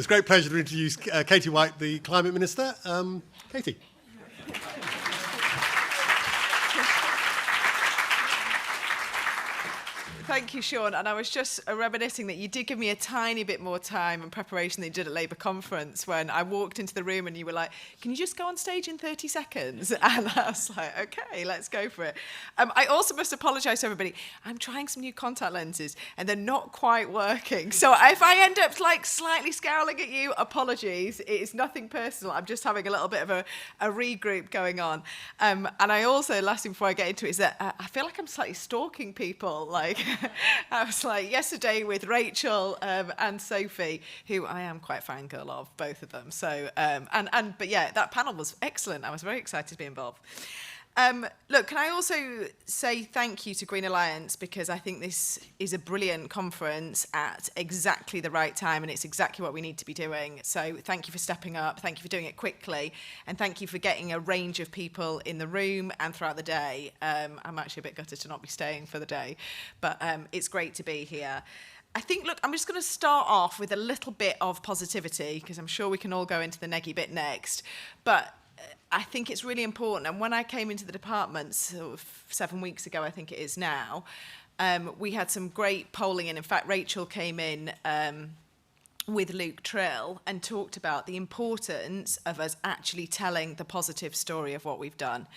it's a great pleasure to introduce Katie White, the Climate Minister. Katie. Thank you, Sean. And I was just reminiscing that you did give me a tiny bit more time and preparation than you did at Labour conference when I walked into the room and you were like, can you just go on stage in 30 seconds? And I was like, OK, let's go for it. I also must apologise to everybody. I'm trying some new contact lenses and they're not quite working. So if I end up like slightly scowling at you, apologies. It's nothing personal. I'm just having a little bit of a regroup going on. And I also, last thing before I get into it, is that I feel like I'm slightly stalking people. Like, I was like yesterday with Rachel and Sophie, who I am quite fangirl of, both of them. So, but yeah, that panel was excellent. I was very excited to be involved. Look, can I also say thank you to Green Alliance, because I think this is a brilliant conference at exactly the right time, and it's exactly what we need to be doing. So thank you for stepping up, thank you for doing it quickly, and thank you for getting a range of people in the room and throughout the day. I'm actually a bit gutted to not be staying for the day, but it's great to be here. I think, look, I'm just going to start off with a little bit of positivity, because I'm sure we can all go into the neggy bit next, but I think it's really important. And when I came into the department sort of 7 weeks ago, I think it is now, we had some great polling. And in fact, Rachel came in with Luke Trill and talked about the importance of us actually telling the positive story of what we've done.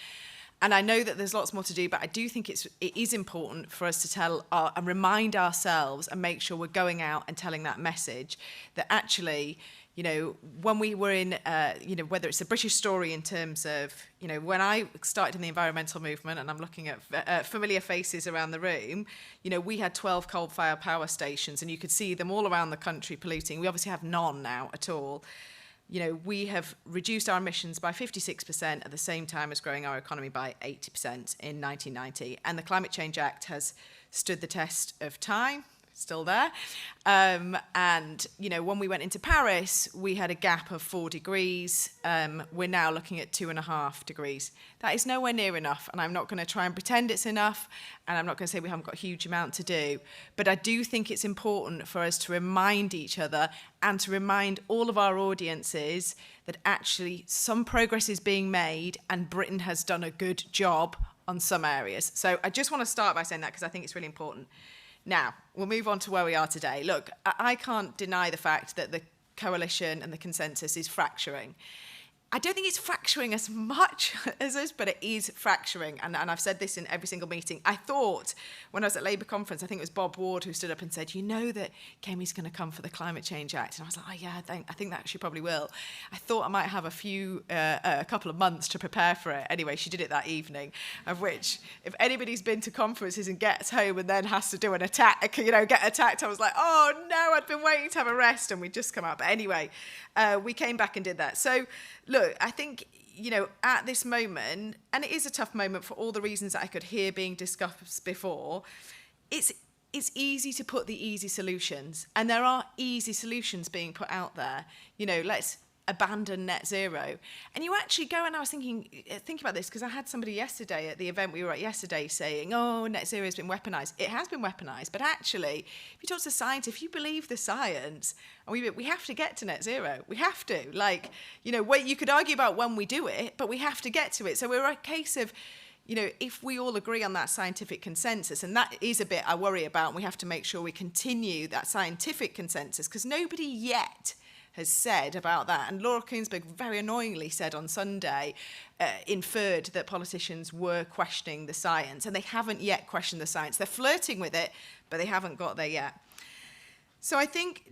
And I know that there's lots more to do, but I do think it is important for us to tell and remind ourselves and make sure we're going out and telling that message that actually, you know, when we were in, you know, whether it's a British story in terms of, you know, when I started in the environmental movement, and I'm looking at familiar faces around the room, you know, we had 12 coal-fired power stations and you could see them all around the country polluting. We obviously have none now at all. You know, we have reduced our emissions by 56% at the same time as growing our economy by 80% in 1990. And the Climate Change Act has stood the test of time. Still there. And, you know, when we went into Paris, we had a gap of 4 degrees. We're now looking at 2.5 degrees. That is nowhere near enough. And I'm not going to try and pretend it's enough. And I'm not going to say we haven't got a huge amount to do. But I do think it's important for us to remind each other and to remind all of our audiences that actually some progress is being made and Britain has done a good job on some areas. So I just want to start by saying that because I think it's really important. Now, we'll move on to where we are today. Look, I can't deny the fact that the coalition and the consensus is fracturing. I don't think it's fracturing as much as us, but it is fracturing. And I've said this in every single meeting. I thought, when I was at Labour conference, I think it was Bob Ward who stood up and said, you know that Kemi's going to come for the Climate Change Act. And I was like, oh, yeah, I think that she probably will. I thought I might have a couple of months to prepare for it. Anyway, she did it that evening, of which, if anybody's been to conferences and gets home and then has to do an attack, you know, get attacked, I was like, oh, no, I'd been waiting to have a rest and we'd just come out. But anyway, we came back and did that. So, look, I think, you know, at this moment, and it is a tough moment for all the reasons that I could hear being discussed before, it's easy to put the easy solutions. And there are easy solutions being put out there. You know, let's abandon net zero. And you actually go, and I was thinking about this, because I had somebody yesterday at the event we were at yesterday saying, oh, net zero has been weaponized. It has been weaponized, but actually, if you talk to science, if you believe the science, and we have to get to net zero. We have to. Like, you know, you could argue about when we do it, but we have to get to it. So we're a case of, you know, if we all agree on that scientific consensus, and that is a bit I worry about, and we have to make sure we continue that scientific consensus, because nobody yet has said about that. And Laura Koonsberg very annoyingly said on Sunday, inferred that politicians were questioning the science, and they haven't yet questioned the science. They're flirting with it, but they haven't got there yet. So I think,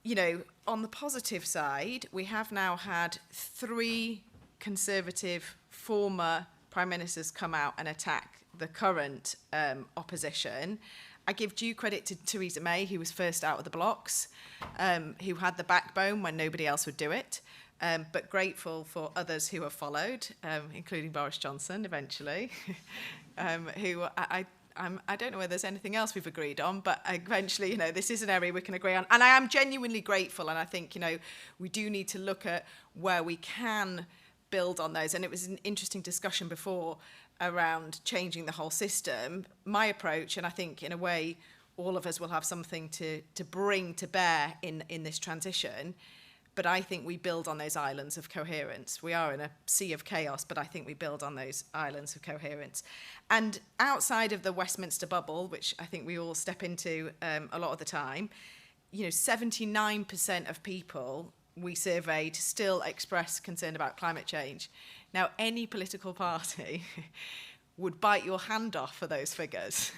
you know, on the positive side, we have now had 3 Conservative former Prime Ministers come out and attack the current opposition. I give due credit to Theresa May, who was first out of the blocks, who had the backbone when nobody else would do it, but grateful for others who have followed, including Boris Johnson eventually, who I don't know whether there's anything else we've agreed on, but eventually, you know, this is an area we can agree on. And I am genuinely grateful, and I think, you know, we do need to look at where we can build on those. And it was an interesting discussion before around changing the whole system. My approach, and I think in a way all of us will have something to bring to bear in this transition, But I think we build on those islands of coherence. We are in a sea of chaos, but I think we build on those islands of coherence. And outside of the Westminster bubble, which I think we all step into a lot of the time, 79% of people we surveyed still express concern about climate change. Now, any political party would bite your hand off for those figures.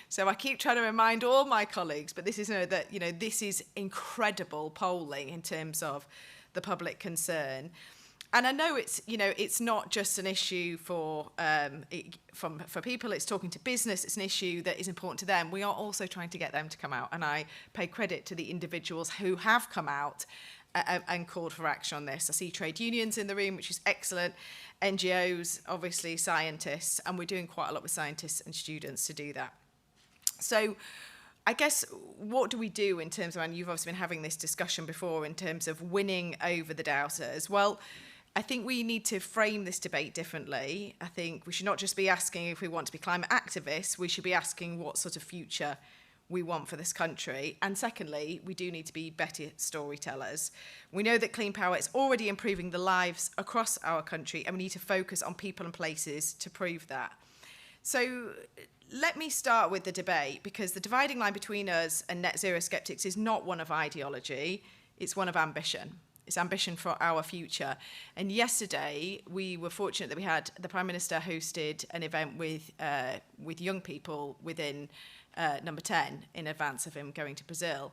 So I keep trying to remind all my colleagues, but this is this is incredible polling in terms of the public concern. And I know it's not just an issue for people. It's talking to business. It's an issue that is important to them. We are also trying to get them to come out, and I pay credit to the individuals who have come out and called for action on this. I see trade unions in the room, which is excellent. NGOs, obviously scientists, and we're doing quite a lot with scientists and students to do that. So I guess what do we do in terms of, and you've obviously been having this discussion before, in terms of winning over the doubters? Well, I think we need to frame this debate differently. I think we should not just be asking if we want to be climate activists, we should be asking what sort of future we want for this country. And secondly, we do need to be better storytellers. We know that clean power is already improving the lives across our country, and we need to focus on people and places to prove that. So let me start with the debate, because the dividing line between us and net zero skeptics is not one of ideology, it's one of ambition. It's ambition for our future. And yesterday, we were fortunate that we had the Prime Minister hosted an event with young people within Number 10 in advance of him going to Brazil.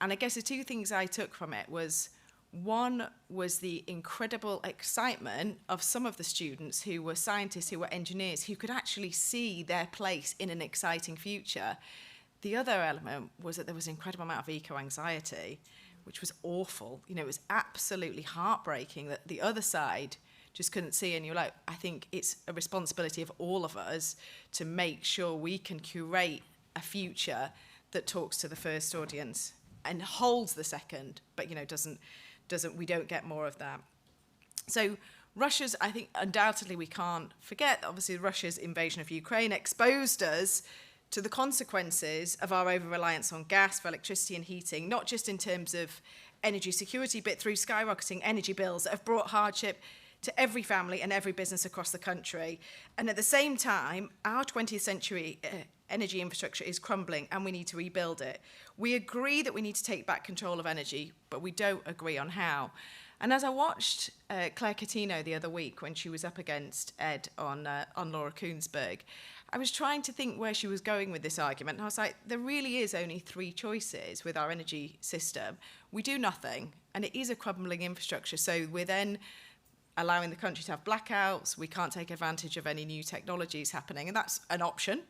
And I guess the two things I took from it was, one was the incredible excitement of some of the students who were scientists, who were engineers, who could actually see their place in an exciting future. The other element was that there was an incredible amount of eco-anxiety, which was awful. It was absolutely heartbreaking that the other side just couldn't see. And you're like, I think it's a responsibility of all of us to make sure we can curate a future that talks to the first audience and holds the second, but we don't get more of that. So Russia's, I think undoubtedly we can't forget, obviously Russia's invasion of Ukraine exposed us to the consequences of our over-reliance on gas for electricity and heating, not just in terms of energy security, but through skyrocketing energy bills that have brought hardship to every family and every business across the country. And at the same time, our 20th century energy infrastructure is crumbling and we need to rebuild it. We agree that we need to take back control of energy, but we don't agree on how. And as I watched Claire Coutinho the other week when she was up against Ed on Laura Kuenssberg, I was trying to think where she was going with this argument. And I was like, there really is only three choices with our energy system. We do nothing, and it is a crumbling infrastructure. So we're then allowing the country to have blackouts. We can't take advantage of any new technologies happening, and that's an option.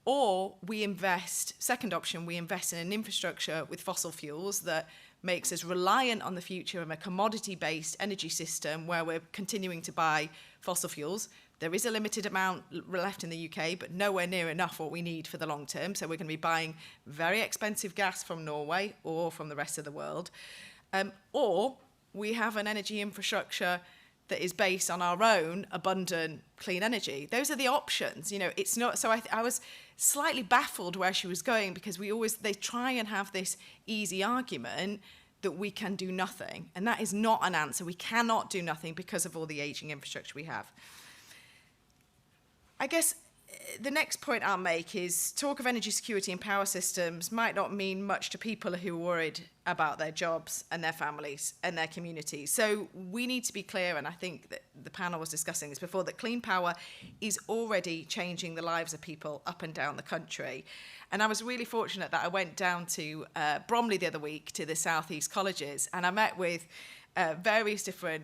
Or we invest, second option, we invest in an infrastructure with fossil fuels that makes us reliant on the future of a commodity-based energy system where we're continuing to buy fossil fuels. There is a limited amount left in the UK, but nowhere near enough what we need for the long term. So we're going to be buying very expensive gas from Norway or from the rest of the world. Or we have an energy infrastructure that is based on our own abundant clean energy. Those are the options. It's not. So I was slightly baffled where she was going, because they try and have this easy argument that we can do nothing. And that is not an answer. We cannot do nothing because of all the aging infrastructure we have. I guess the next point I'll make is talk of energy security and power systems might not mean much to people who are worried about their jobs and their families and their communities. So we need to be clear, and I think that the panel was discussing this before, that clean power is already changing the lives of people up and down the country. And I was really fortunate that I went down to Bromley the other week to the South East colleges, and I met with various different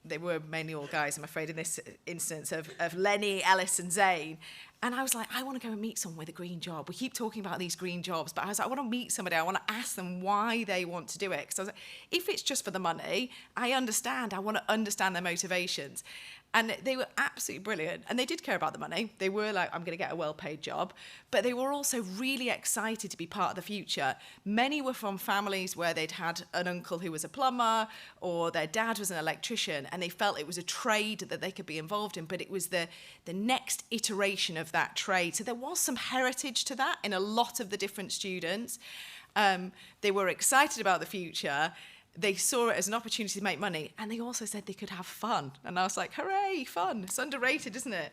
they were mainly all guys, I'm afraid, in this instance, of Lenny, Ellis and Zane. And I was like, I want to go and meet someone with a green job. We keep talking about these green jobs, but I was like, I want to meet somebody. I want to ask them why they want to do it. Because I was like, if it's just for the money, I understand. I want to understand their motivations. And they were absolutely brilliant. And they did care about the money. They were like, I'm going to get a well-paid job. But they were also really excited to be part of the future. Many were from families where they'd had an uncle who was a plumber, or their dad was an electrician, and they felt it was a trade that they could be involved in, but it was the next iteration of that trade. So there was some heritage to that in a lot of the different students. They were excited about the future. they saw it as an opportunity to make money, and they also said they could have fun. And I was like, hooray, fun. It's underrated, isn't it?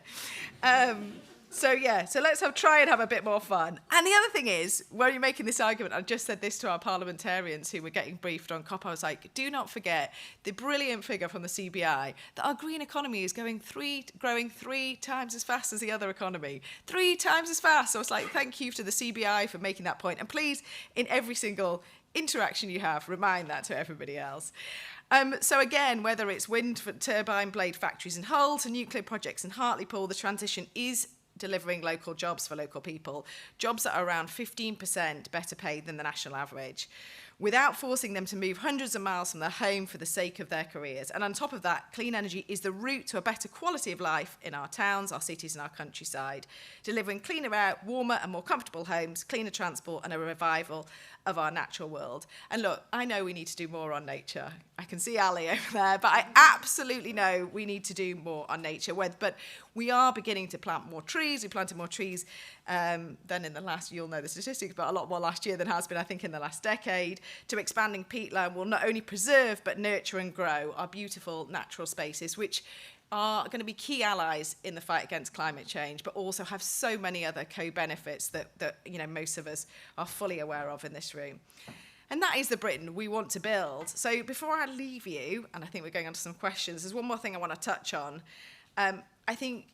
So let's try and have a bit more fun. And the other thing is, when you're making this argument, I just said this to our parliamentarians who were getting briefed on COP. I was like, do not forget the brilliant figure from the CBI that our green economy is growing 3 times as fast as the other economy. 3 times as fast. So I was like, thank you to the CBI for making that point. And please, in every single interaction you have, remind that to everybody else. So again, whether it's wind turbine blade factories in Hull to nuclear projects in Hartlepool, the transition is delivering local jobs for local people, jobs that are around 15% better paid than the national average, without forcing them to move hundreds of miles from their home for the sake of their careers. And on top of that, clean energy is the route to a better quality of life in our towns, our cities and our countryside, delivering cleaner air, warmer and more comfortable homes, cleaner transport and a revival of our natural world. And look, I know we need to do more on nature. I can see Ali over there, but I absolutely know we need to do more on nature. But we are beginning to plant more trees. We planted more trees than in the last, you'll know the statistics, but a lot more last year than has been, I think, in the last decade. To expanding peatland will not only preserve, but nurture and grow our beautiful natural spaces, which are going to be key allies in the fight against climate change, but also have so many other co-benefits that most of us are fully aware of in this room. And that is the Britain we want to build. So before I leave you, and I think we're going on to some questions, there's one more thing I want to touch on. I think,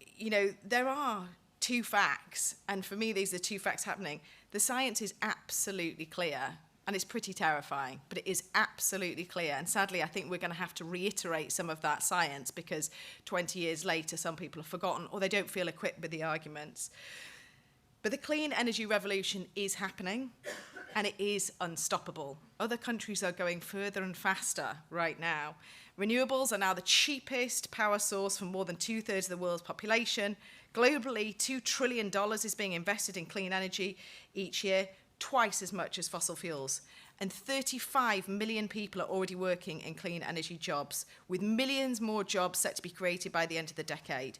there are 2 facts, and for me, these are 2 facts happening. The science is absolutely clear, and it's pretty terrifying, but it is absolutely clear. And sadly, I think we're going to have to reiterate some of that science because 20 years later, some people have forgotten or they don't feel equipped with the arguments. But the clean energy revolution is happening, and it is unstoppable. Other countries are going further and faster right now. Renewables are now the cheapest power source for more than 2/3 of the world's population. Globally, $2 trillion is being invested in clean energy each year, twice as much as fossil fuels. And 35 million people are already working in clean energy jobs, with millions more jobs set to be created by the end of the decade.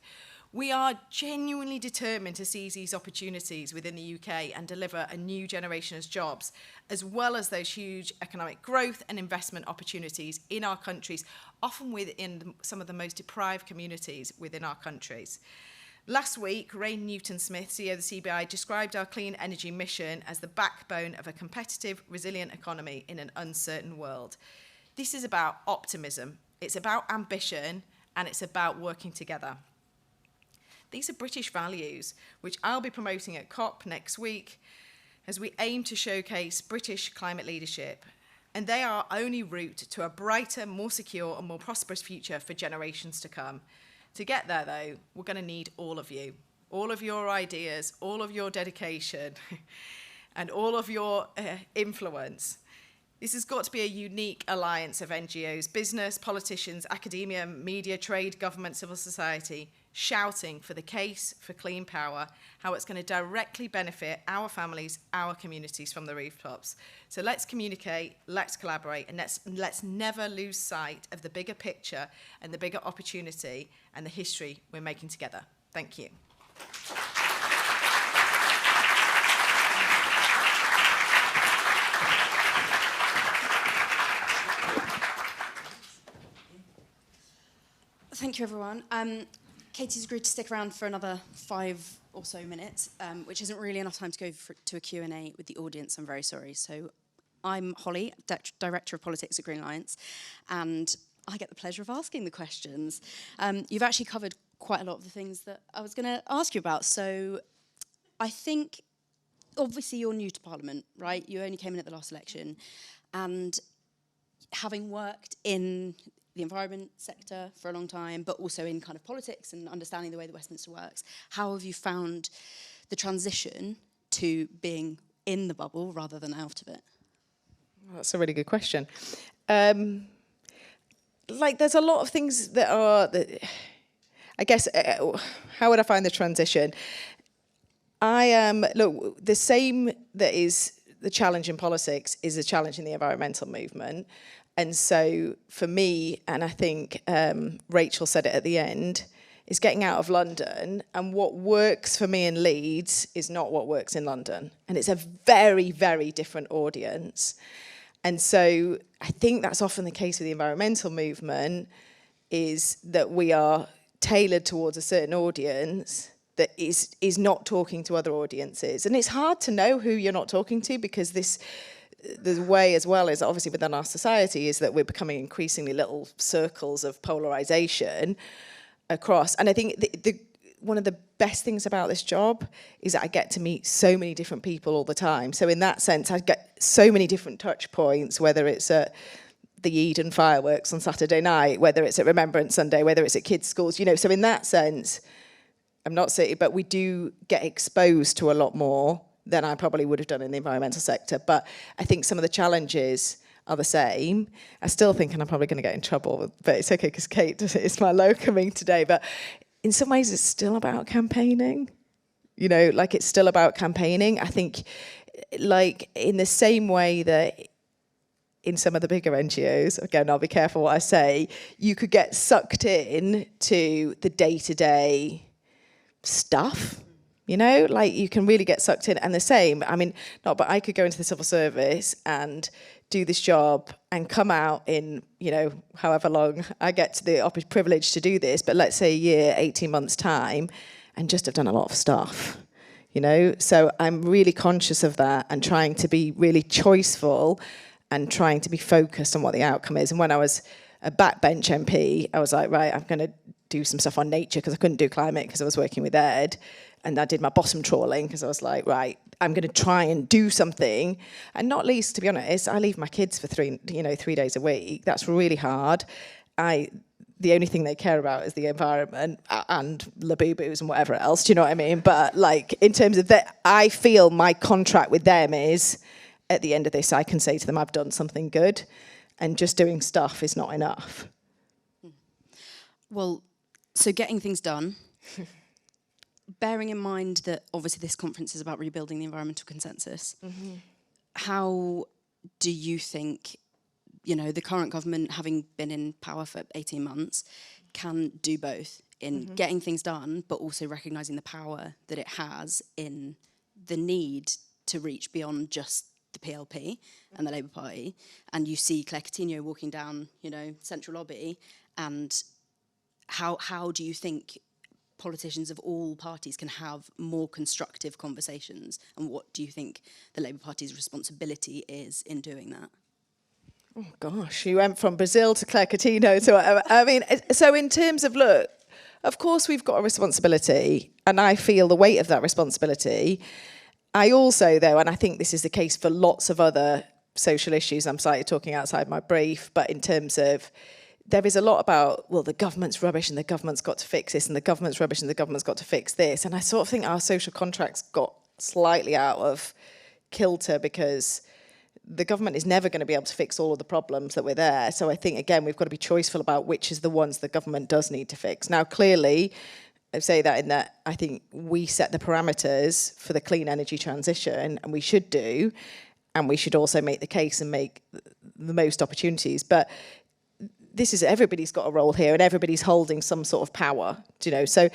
We are genuinely determined to seize these opportunities within the UK and deliver a new generation of jobs, as well as those huge economic growth and investment opportunities in our countries, often within some of the most deprived communities within our countries. Last week, Rain Newton-Smith, CEO of the CBI, described our clean energy mission as the backbone of a competitive, resilient economy in an uncertain world. This is about optimism, it's about ambition, and it's about working together. These are British values, which I'll be promoting at COP next week as we aim to showcase British climate leadership. And they are our only route to a brighter, more secure, and more prosperous future for generations to come. To get there, though, we're going to need all of you, all of your ideas, all of your dedication, and all of your influence. This has got to be a unique alliance of NGOs, business, politicians, academia, media, trade, government, civil society, shouting for the case for clean power, how it's going to directly benefit our families, our communities from the rooftops. So let's communicate, let's collaborate, and let's never lose sight of the bigger picture and the bigger opportunity and the history we're making together. Thank you. Thank you, everyone. Katie's agreed to stick around for another 5 or so minutes, which isn't really enough time to go to a Q&A with the audience. I'm very sorry. So I'm Holly, Director of Politics at Green Alliance, and I get the pleasure of asking the questions. You've actually covered quite a lot of the things that I was going to ask you about. So I think, obviously, you're new to Parliament, right? You only came in at the last election. And having worked in the environment sector for a long time, but also in kind of politics and understanding the way that Westminster works, how have you found the transition to being in the bubble rather than out of it? Well, that's a really good question. There's a lot of things that I guess, how would I find the transition? Look, the same that is the challenge in politics is a challenge in the environmental movement. And so for me, and I think Rachel said it at the end, is getting out of London, and what works for me in Leeds is not what works in London. And it's a very, very different audience. And so I think that's often the case with the environmental movement, is that we are tailored towards a certain audience that is not talking to other audiences. And it's hard to know who you're not talking to, because the way, as well as obviously within our society, is that we're becoming increasingly little circles of polarization across. And I think one of the best things about this job is that I get to meet so many different people all the time. So in that sense, I get so many different touch points, whether it's at the Eden fireworks on Saturday night, whether it's at Remembrance Sunday, whether it's at kids' schools, so in that sense, I'm not saying, but we do get exposed to a lot more than I probably would have done in the environmental sector. But I think some of the challenges are the same. I still think, and I'm probably going to get in trouble, but it's okay because Kate is my locoming today, but in some ways it's still about campaigning. It's still about campaigning. I think, in the same way that in some of the bigger NGOs, again, I'll be careful what I say, you could get sucked in to the day-to-day stuff, you can really get sucked in. And the same, but I could go into the civil service and do this job and come out in, however long I get to the privilege to do this, but let's say a year, 18 months time, and just have done a lot of stuff, So I'm really conscious of that and trying to be really choiceful and trying to be focused on what the outcome is. And when I was a backbench MP, I was like, right, I'm going to do some stuff on nature, because I couldn't do climate because I was working with Ed. And I did my bottom trawling because I was like, right, I'm going to try and do something. And not least, to be honest, I leave my kids for 3 days a week. That's really hard. The only thing they care about is the environment and Labubu's and whatever else. Do you know what I mean? But in terms of that, I feel my contract with them is, at the end of this, I can say to them, I've done something good, and just doing stuff is not enough. Well, so getting things done, bearing in mind that obviously this conference is about rebuilding the environmental consensus, how do you think, the current government, having been in power for 18 months, can do both in getting things done, but also recognising the power that it has in the need to reach beyond just the PLP and the Labour Party? And you see Claire Coutinho walking down, Central Lobby, and how do you think politicians of all parties can have more constructive conversations, and what do you think the Labour Party's responsibility is in doing that? Oh gosh, you went from Brazil to Claire Coutinho to whatever. So in terms of, look, of course we've got a responsibility, and I feel the weight of that responsibility. I also, though, and I think this is the case for lots of other social issues, I'm slightly talking outside my brief, but in terms of, there is a lot about, well, the government's rubbish and the government's got to fix this, and the government's rubbish and the government's got to fix this. And I sort of think our social contracts got slightly out of kilter, because the government is never going to be able to fix all of the problems that were there. So I think, again, we've got to be choiceful about which is the ones the government does need to fix. Now, clearly, I say that in that I think we set the parameters for the clean energy transition, and we should do, and we should also make the case and make the most opportunities. But this is, everybody's got a role here, and everybody's holding some sort of power, So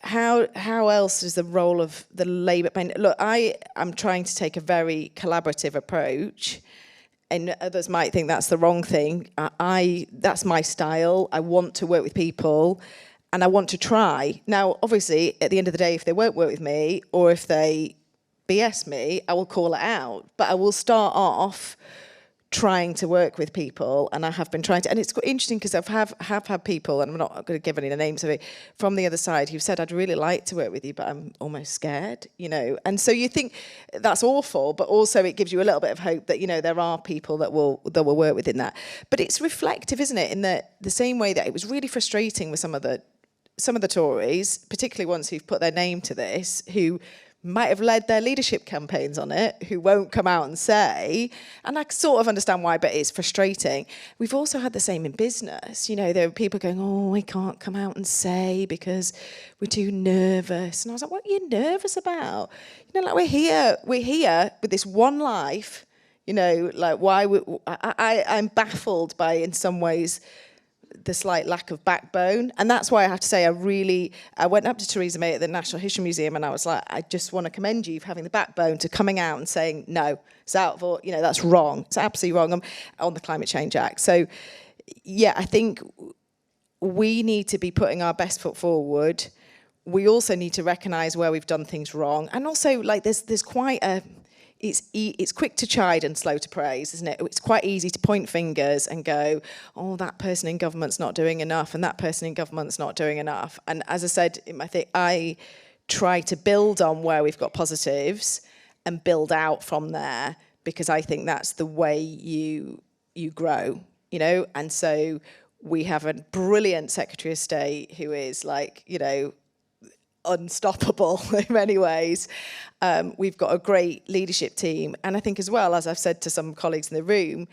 how else is the role of the Labour? Look, I'm trying to take a very collaborative approach, and others might think that's the wrong thing. That's my style. I want to work with people, and I want to try. Now, obviously, at the end of the day, if they won't work with me, or if they BS me, I will call it out. But I will start off trying to work with people, and I have been trying to, and it's interesting because I have had people, and I'm not going to give any of the names of it, from the other side who've said, I'd really like to work with you, but I'm almost scared, and so you think that's awful, but also it gives you a little bit of hope that, there are people that will work within that. But it's reflective, isn't it, in the same way that it was really frustrating with some of the Tories, particularly ones who've put their name to this, who might have led their leadership campaigns on it, who won't come out and say, and I sort of understand why, but it's frustrating. We've also had the same in business. There are people going, oh, we can't come out and say because we're too nervous. And I was like, what are you nervous about? We're here with this one life, why I'm baffled by, in some ways, the slight lack of backbone. And that's why I have to say I went up to Theresa May at the National History Museum and I was like, I just want to commend you for having the backbone to coming out and saying, no, it's out for, that's wrong. It's absolutely wrong on the Climate Change Act. So, yeah, I think we need to be putting our best foot forward. We also need to recognise where we've done things wrong. And also, like, there's quite a... It's quick to chide and slow to praise, isn't it? It's quite easy to point fingers and go, oh, that person in government's not doing enough and that person in government's not doing enough. And as I said, I try to build on where we've got positives and build out from there, because I think that's the way you grow, And so we have a brilliant Secretary of State who is unstoppable in many ways. We've got a great leadership team. And I think as well, as I've said to some colleagues in the room,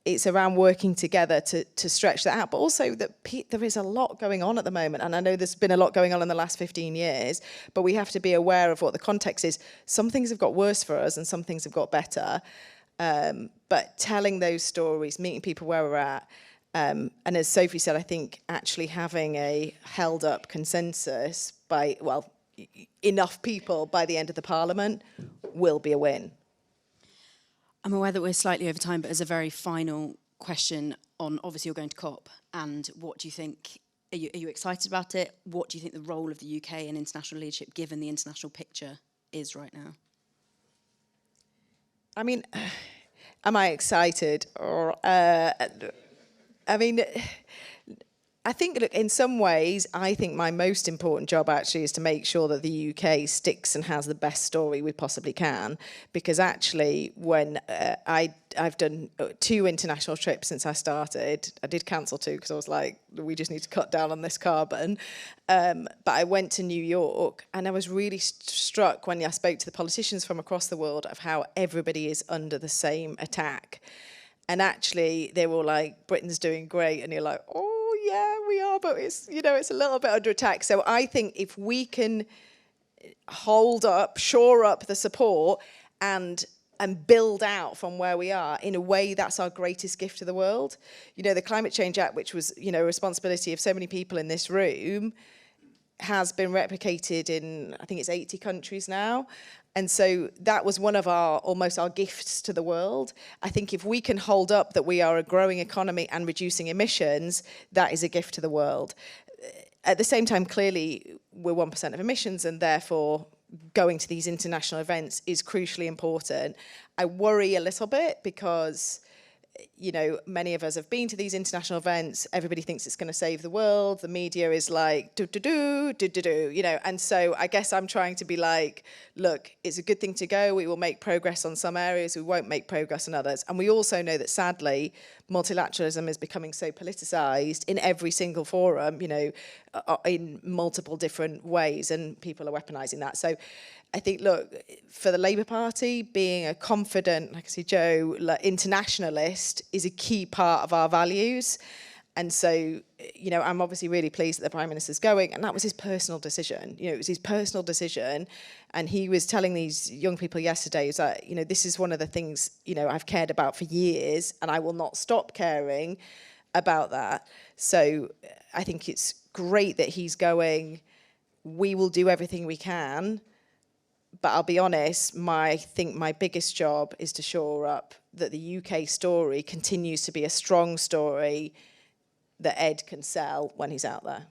it's around working together to stretch that out. But also that there is a lot going on at the moment. And I know there's been a lot going on in the last 15 years, but we have to be aware of what the context is. Some things have got worse for us and some things have got better. But telling those stories, meeting people where we're at, and as Sophie said, I think actually having a held up consensus by, enough people by the end of the Parliament will be a win. I'm aware that we're slightly over time, but as a very final question on, obviously you're going to COP, and what do you think, are you excited about it? What do you think the role of the UK in international leadership, given the international picture, is right now? I mean, am I excited? Or, I think, look, in some ways, I think my most important job actually is to make sure that the UK sticks and has the best story we possibly can. Because actually, when I've done 2 international trips since I started, I did cancel 2 because I was like, we just need to cut down on this carbon. But I went to New York and I was really struck when I spoke to the politicians from across the world of how everybody is under the same attack. And actually, they were like, Britain's doing great. And you're like, oh, yeah, we are, but it's a little bit under attack. So I think if we can shore up the support and build out from where we are, in a way, that's our greatest gift to the world. The Climate Change Act, which was, a responsibility of so many people in this room, has been replicated in, I think it's 80 countries now. And so that was one of almost our gifts to the world. I think if we can hold up that we are a growing economy and reducing emissions, that is a gift to the world. At the same time, clearly, we're 1% of emissions, and therefore going to these international events is crucially important. I worry a little bit because many of us have been to these international events. Everybody thinks it's going to save the world. The media is like, and so I guess I'm trying to be like, look, it's a good thing to go. We will make progress on some areas. We won't make progress on others. And we also know that, sadly, multilateralism is becoming so politicized in every single forum, in multiple different ways, and people are weaponizing that. So I think, look, for the Labour Party, being a confident, like I say, Joe, internationalist is a key part of our values. And so, I'm obviously really pleased that the Prime Minister's going, and that was his personal decision. It was his personal decision. And he was telling these young people yesterday, is that, this is one of the things, I've cared about for years, and I will not stop caring about that. So I think it's great that he's going. We will do everything we can. But I'll be honest, I think my biggest job is to shore up that the UK story continues to be a strong story that Ed can sell when he's out there.